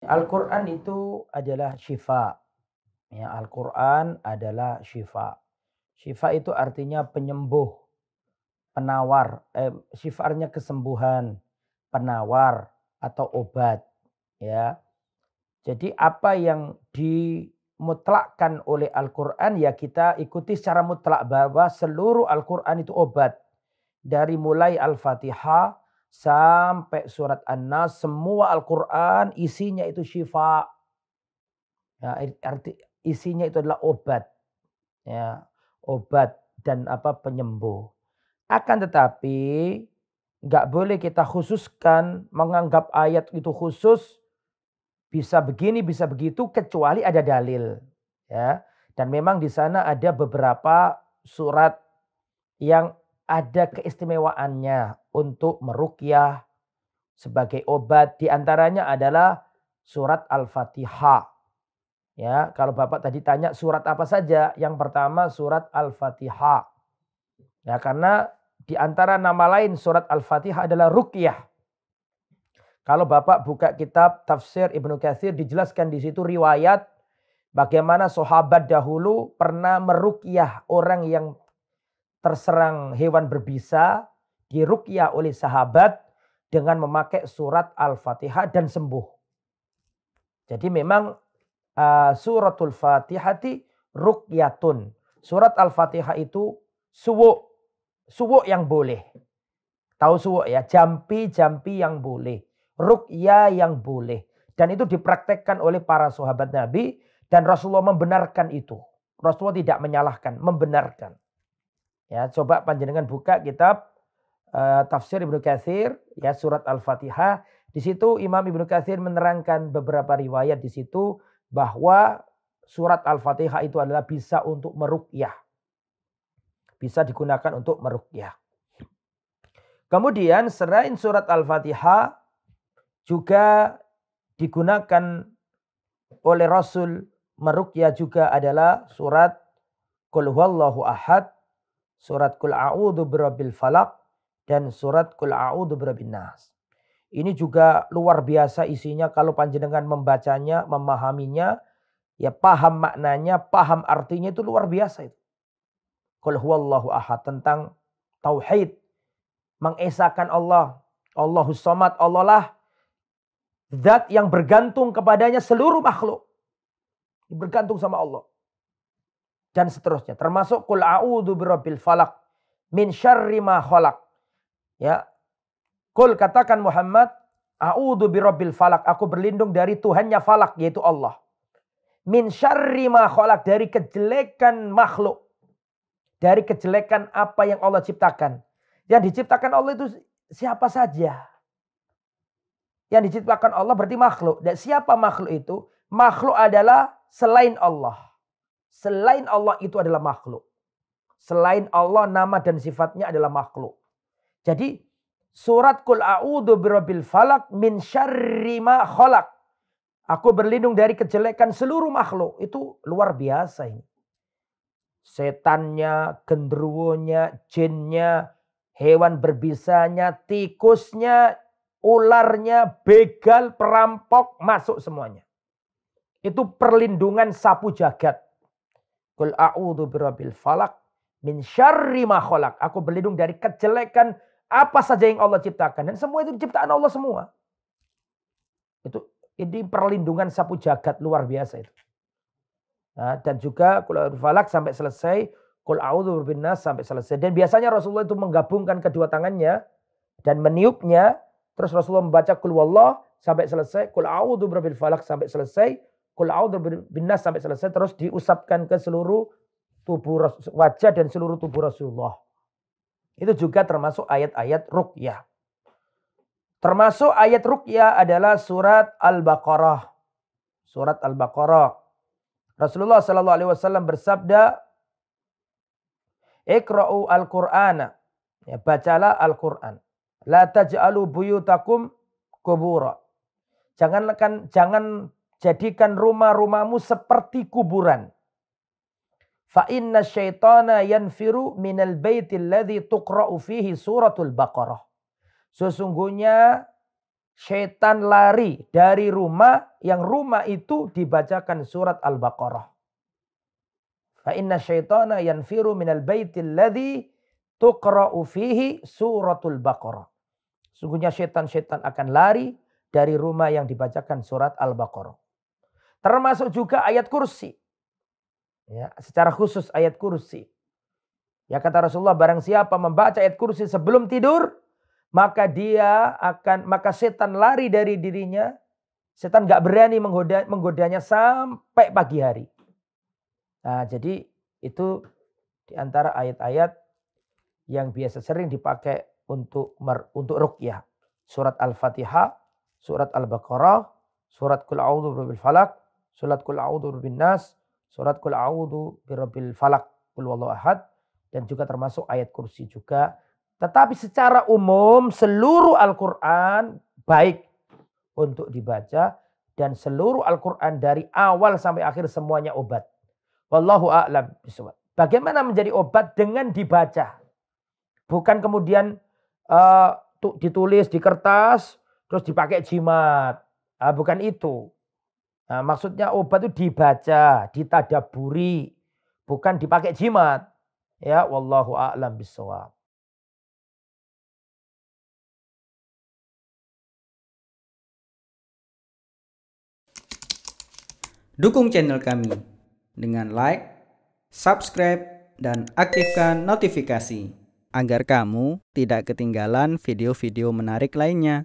Al-Quran itu adalah syifa. Ya, Al-Quran adalah syifa. Syifa itu artinya penyembuh, penawar. Syifa kesembuhan, penawar atau obat. Ya, jadi apa yang dimutlakkan oleh Al-Quran ya kita ikuti secara mutlak bahwa seluruh Al-Quran itu obat. Dari mulai Al-Fatihah sampai surat An-Nas semua Al-Quran isinya itu syifa. Ya, isinya itu adalah obat, ya, obat dan penyembuh. Akan tetapi nggak boleh kita khususkan menganggap ayat itu khusus bisa begini bisa begitu kecuali ada dalil, ya. Dan memang di sana ada beberapa surat yang ada keistimewaannya untuk meruqyah sebagai obat. Di antaranya adalah surat Al-Fatihah. Ya, kalau Bapak tadi tanya surat apa saja? Yang pertama surat Al-Fatihah. Ya, karena di antara nama lain surat Al-Fatihah adalah ruqyah. Kalau Bapak buka kitab tafsir Ibnu Katsir dijelaskan di situ riwayat bagaimana sahabat dahulu pernah meruqyah orang yang terserang hewan berbisa, diruqyah oleh sahabat dengan memakai surat Al-Fatihah dan sembuh. Jadi memang suratul Fatihati ruqyatun. Surat Al-Fatihah itu suwuk. Suwuk yang boleh. Tahu suwuk ya? Jampi-jampi yang boleh. Ruqyah yang boleh. Dan itu dipraktekkan oleh para sahabat Nabi. Dan Rasulullah membenarkan itu. Rasulullah tidak menyalahkan, membenarkan. Ya, coba panjenengan buka kitab tafsir Ibnu Katsir, ya, surat Al-Fatihah. Di situ Imam Ibnu Katsir menerangkan beberapa riwayat di situ bahwa surat Al-Fatihah itu adalah bisa untuk meruqyah. Bisa digunakan untuk meruqyah. Kemudian selain surat Al-Fatihah juga digunakan oleh Rasul meruqyah juga adalah surat Qul huwallahu ahad, surat Qul a'udzu birabbil falaq, dan surat Qul a'udzu birabbin nas. Ini juga luar biasa isinya kalau panjenengan membacanya, memahaminya, ya paham maknanya, paham artinya itu luar biasa itu. Qul huwallahu ahad tentang tauhid, mengesahkan Allah. Allahus samad, Allah lah zat yang bergantung kepadanya seluruh makhluk. Bergantung sama Allah. Dan seterusnya. Termasuk Qul a'udzu birabbil falaq min syarri ma khalaq. Ya. Qul katakan Muhammad, a'udzu birabbil falaq, aku berlindung dari Tuhannya falak yaitu Allah. Min syarri ma khalaq, dari kejelekan makhluk. Dari kejelekan apa yang Allah ciptakan. Yang diciptakan Allah itu siapa saja. Yang diciptakan Allah berarti makhluk. Dan siapa makhluk itu? Makhluk adalah selain Allah. Selain Allah itu adalah makhluk. Selain Allah nama dan sifatnya adalah makhluk. Jadi surat Qul a'udzu birabbil falaq min syarri ma khalaq. Aku berlindung dari kejelekan seluruh makhluk. Itu luar biasa ini. Setannya, genderuwonya, jinnya, hewan berbisanya, tikusnya, ularnya, begal, perampok, masuk semuanya. Itu perlindungan sapu jagat. Qul a'udzu birabbil falaq min syarri ma khalaq. Aku berlindung dari kejelekan apa saja yang Allah ciptakan. Dan semua itu ciptaan Allah semua. Ini perlindungan sapu jagat luar biasa itu. Nah, dan juga Qul a'udzu falaq sampai selesai. Qul a'udzu birabbin nas sampai selesai. Dan biasanya Rasulullah itu menggabungkan kedua tangannya dan meniupnya. Terus Rasulullah membaca Qul wallah sampai selesai. Qul a'udzu birabbil falaq sampai selesai. Qul a'udzu birabbin nas sampai selesai. Terus diusapkan ke seluruh tubuh wajah dan seluruh tubuh Rasulullah. Itu juga termasuk ayat-ayat ruqyah. Termasuk ayat ruqyah adalah surat Al-Baqarah. Surat Al-Baqarah. Rasulullah sallallahu alaihi wasallam bersabda, "Iqra'u al-Qur'ana." Ya, bacalah Al-Qur'an. "La taj'alu buyutakum qubura." Jangan jadikan rumah-rumahmu seperti kuburan. Fa inna syaitana yanfiru minal baitil ladzi tuqra'u fihi suratul Baqarah. Sesungguhnya Syaitan lari dari rumah yang rumah itu dibacakan surat Al-Baqarah. Fa inna syaitana yanfiru minal baitil ladzi tuqra'u fihi suratul Baqarah. Sungguhnya syaitan-syaitan akan lari dari rumah yang dibacakan surat Al-Baqarah. Termasuk juga ayat kursi. Ya, secara khusus ayat kursi. Ya kata Rasulullah, barang siapa membaca ayat kursi sebelum tidur, maka setan lari dari dirinya. Setan gak berani menggodanya sampai pagi hari. Nah, jadi itu diantara ayat-ayat yang biasa sering dipakai untuk ruqyah. Surat Al-Fatihah, surat Al-Baqarah, surat Qul A'udzu birabbil falaq, surat Qul A'udzu birabbin nas, surat Qul A'udzu birabbil falaq, Qul huwallahu ahad, dan juga termasuk ayat kursi juga. Tetapi secara umum seluruh Al-Quran baik untuk dibaca, dan seluruh Al-Quran dari awal sampai akhir semuanya obat. Wallahu a'lam bishawab. Bagaimana menjadi obat? Dengan dibaca. Bukan kemudian ditulis di kertas terus dipakai jimat. Bukan itu. Nah, maksudnya obat itu dibaca, ditadaburi, bukan dipakai jimat. Ya, wallahu a'lam bishawab. Dukung channel kami dengan like, subscribe, dan aktifkan notifikasi agar kamu tidak ketinggalan video-video menarik lainnya.